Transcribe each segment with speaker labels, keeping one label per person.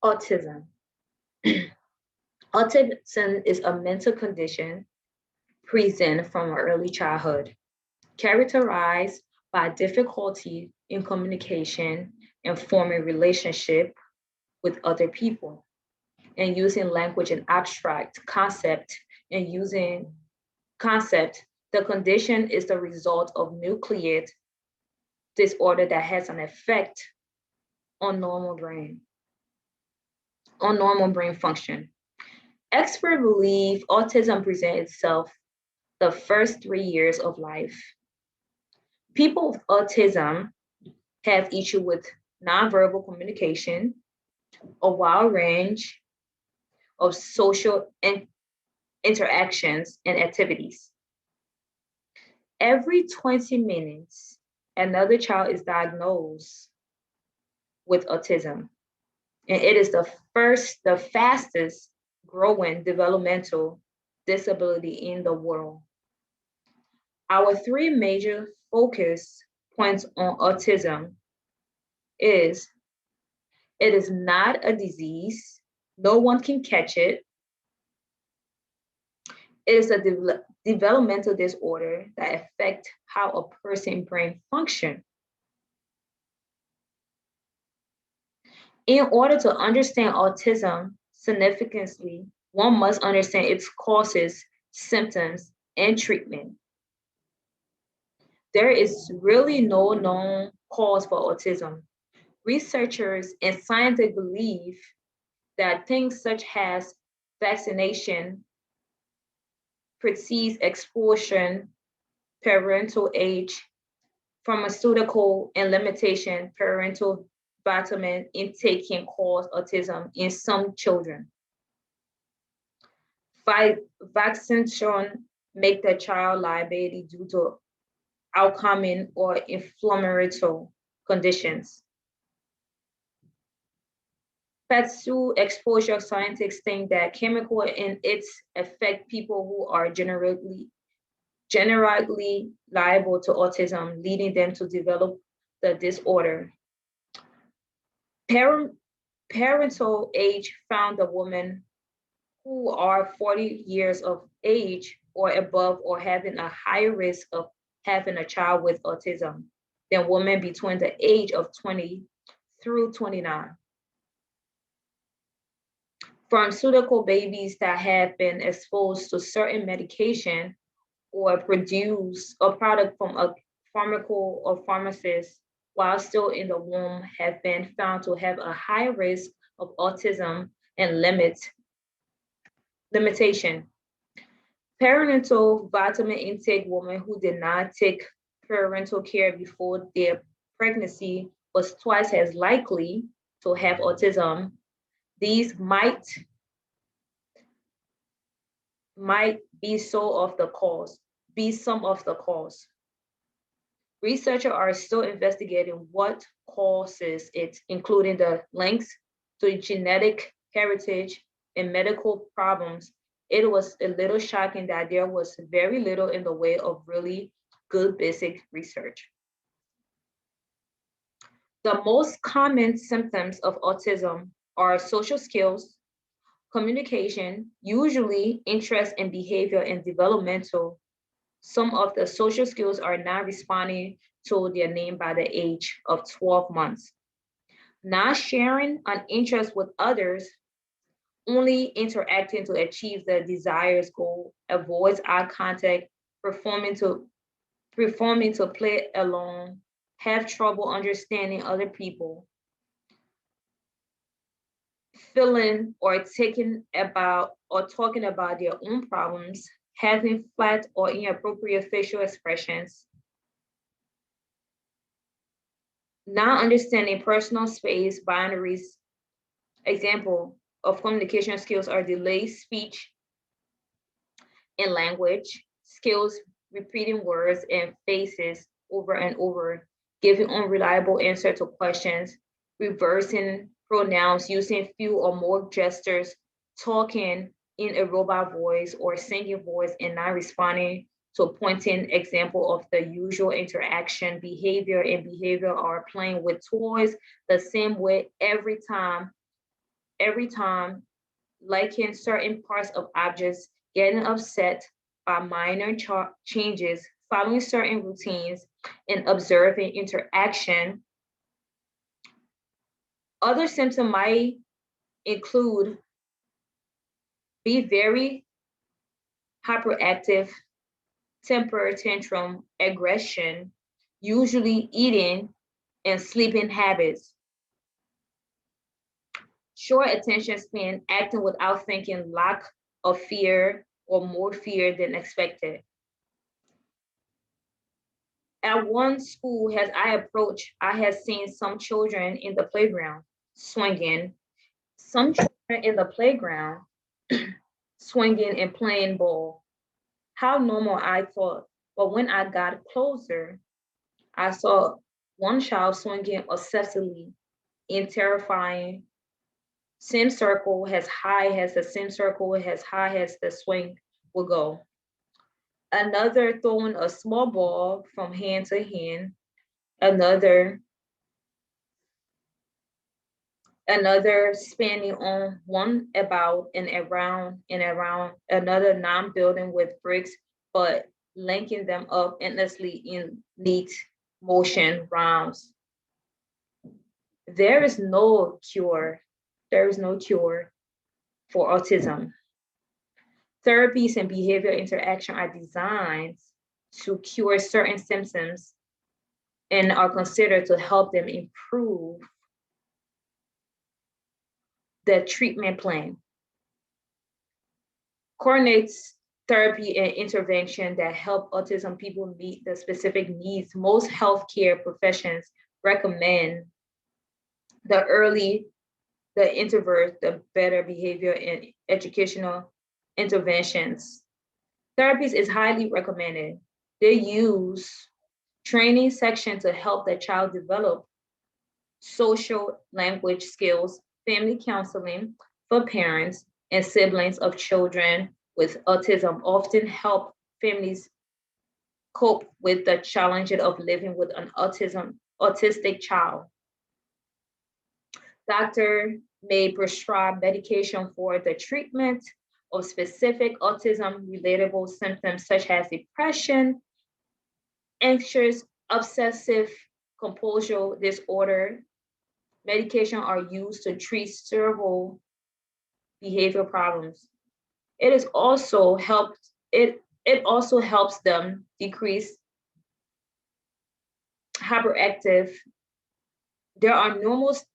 Speaker 1: Autism. Autism is a mental condition present from early childhood, characterized by difficulty in communication and forming relationship with other people, and using language and abstract concept and using concept. The condition is the result of nucleate disorder that has an effect on normal brain function. Experts believe autism presents itself the first 3 years of life. People with autism have issue with nonverbal communication, a wide range of social interactions and activities. Every 20 minutes, another child is diagnosed with autism, and it is the fastest growing developmental disability in the world. Our three major focus points on autism is it is not a disease, no one can catch it. It is a developmental disorder that affects how a person's brain function. In order to understand autism significantly, one must understand its causes, symptoms, and treatment. There is really no known cause for autism. Researchers and scientists believe that things such as vaccination, precise exposure, parental age, pharmaceutical, and limitation parental vitamin intake can cause autism in some children. Vaccination make the child liability due to outcoming or inflammatory conditions. Pet exposure scientists think that chemical and its affect people who are generally liable to autism, leading them to develop the disorder. Parental age found the women who are 40 years of age or above or having a higher risk of having a child with autism than women between the age of 20 through 29. Pharmaceutical babies that have been exposed to certain medication or produce a product from a pharmaceutical or pharmacist while still in the womb have been found to have a high risk of autism and limitation. Parental vitamin intake women who did not take parental care before their pregnancy was twice as likely to have autism. These might be some of the cause. Researchers are still investigating what causes it, including the links to genetic heritage and medical problems. It was a little shocking that there was very little in the way of really good basic research. The most common symptoms of autism are social skills, communication, usually interest and behavior and developmental. Some of the social skills are not responding to their name by the age of 12 months. Not sharing an interest with others, only interacting to achieve the desired goal, avoids eye contact, performing to play alone, have trouble understanding other people, feeling or talking about their own problems, having flat or inappropriate facial expressions, not understanding personal space boundaries. Example of communication skills are delayed speech and language, skills repeating words and faces over and over, giving unreliable answer to questions, reversing pronouns, using few or more gestures, talking in a robot voice or singing voice and not responding to a pointing example of the usual interaction. Behavior are playing with toys the same way every time every time, liking certain parts of objects, getting upset by minor changes, following certain routines, and observing interaction. Other symptoms might include be very hyperactive, temper tantrum, aggression, usually eating and sleeping habits, short attention span, acting without thinking, lack of fear or more fear than expected. At one school, as I approached, I had seen some children in the playground swinging, some children in the playground swinging and playing ball. How normal I thought, but when I got closer, I saw one child swinging obsessively in terrifying semicircle as high as the semicircle as high as the swing will go. Another throwing a small ball from hand to hand, another another spinning on one about and around another non-building with bricks, but linking them up endlessly in neat motion rounds. There is no cure. There is no cure for autism. Therapies and behavior interaction are designed to cure certain symptoms and are considered to help them improve the treatment plan. Coordinates therapy and intervention that help autism people meet the specific needs. Most healthcare professions recommend the early, the introvert, the better behavior and educational interventions. Therapies is highly recommended. They use training section to help the child develop social language skills, family counseling for parents and siblings of children with autism often help families cope with the challenges of living with an autistic child. Doctor may prescribe medication for the treatment of specific autism relatable symptoms such as depression, anxious, obsessive compulsive disorder. Medication are used to treat several behavior problems. It is also helped it also helps them decrease hyperactive. There are numerous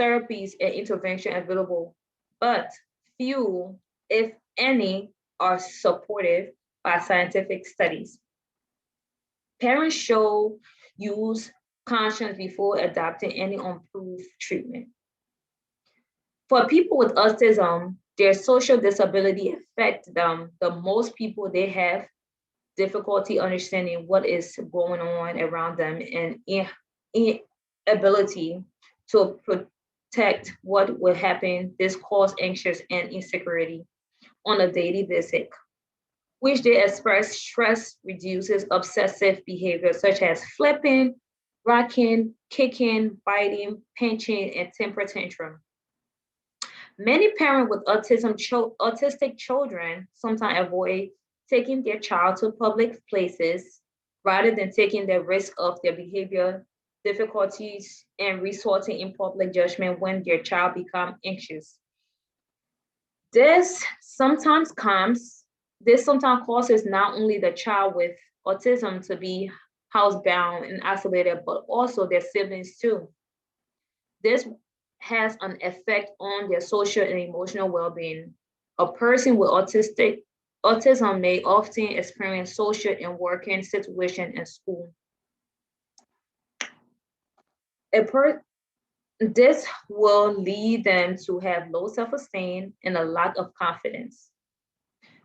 Speaker 1: therapies and intervention available, but few, if any, are supported by scientific studies. Parents should use caution before adopting any improved treatment. For people with autism, their social disability affects them. The most people they have difficulty understanding what is going on around them and inability to protect what will happen. This cause anxious and insecurity on a daily basis, which they express stress reduces obsessive behavior such as flipping, rocking, kicking, biting, pinching, and temper tantrum. Many parents with autistic children sometimes avoid taking their child to public places rather than taking the risk of their behavior difficulties and resorting in public judgment when their child becomes anxious. This sometimes comes, this sometimes causes not only the child with autism to be housebound and isolated, but also their siblings too. This has an effect on their social and emotional well-being. A person with autism may often experience social and working situations in school. A per, this will lead them to have low self-esteem and a lack of confidence.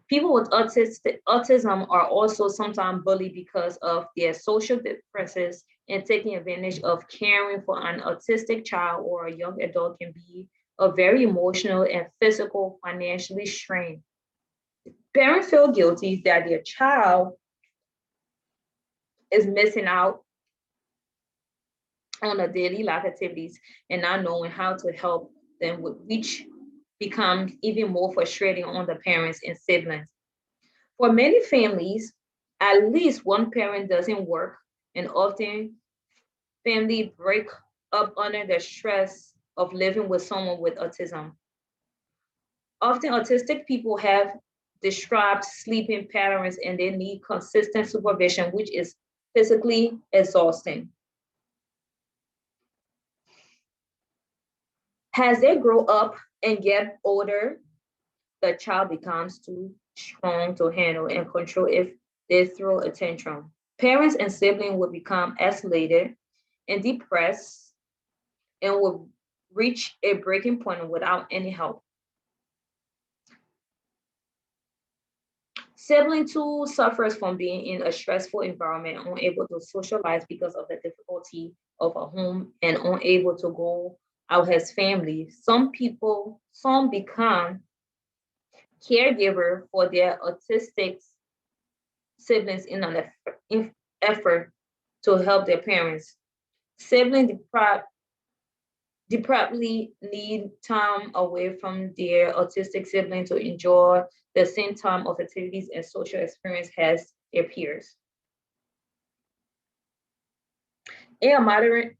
Speaker 1: People with autism are also sometimes bullied because of their social differences, and taking advantage of caring for an autistic child or a young adult can be a very emotional and physical financially strained. Parents feel guilty that their child is missing out on the daily life activities and not knowing how to help them with reach becomes even more frustrating on the parents and siblings. For many families, at least one parent doesn't work, and often family break up under the stress of living with someone with autism. Often autistic people have disturbed sleeping patterns and they need consistent supervision, which is physically exhausting. As they grow up and get older, the child becomes too strong to handle and control if they throw a tantrum. Parents and siblings will become isolated and depressed and will reach a breaking point without any help. Sibling two suffers from being in a stressful environment, unable to socialize because of the difficulty of a home and unable to go out as family. Some become caregiver for their autistic siblings in an effort to help their parents. Siblings depravely need time away from their autistic sibling to enjoy the same time of activities and social experience as their peers. In a modern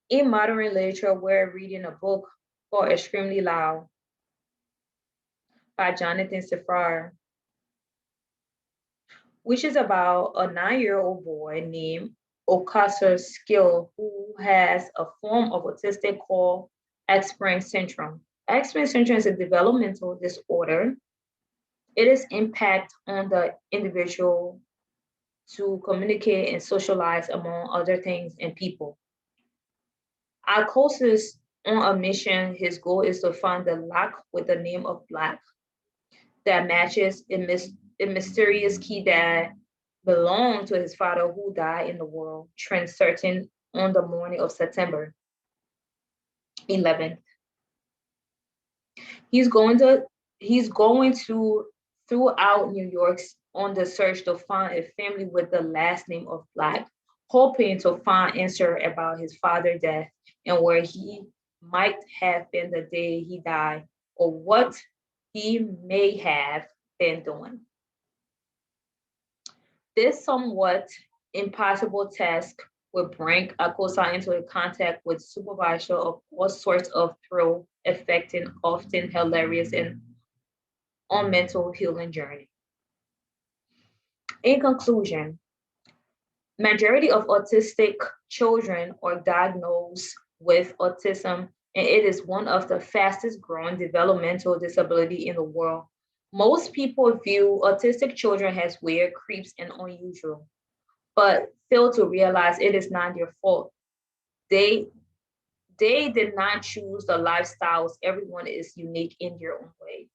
Speaker 1: in modern literature, we're reading a book called Extremely Loud by Jonathan Safar, which is about a 9-year-old boy named Okasa Skill who has a form of autistic called X-Brain syndrome. X-Brain syndrome is a developmental disorder. It is impact on the individual to communicate and socialize among other things and people. Alcosis on a mission, his goal is to find the lock with the name of Black that matches a mysterious key that belonged to his father who died in the world, certain on the morning of September 11th. He's going to he's going to throughout New York on the search to find a family with the last name of Black, hoping to find answer about his father's death and where he might have been the day he died or what he may have been doing. This somewhat impossible task will bring Akosa into a contact with supervisor of all sorts of thrill affecting, often hilarious and on mental healing journey. In conclusion, majority of autistic children are diagnosed with autism, and it is one of the fastest growing developmental disability in the world. Most people view autistic children as weird, creeps, and unusual, but fail to realize it is not their fault. They they did not choose the lifestyles. Everyone is unique in their own way.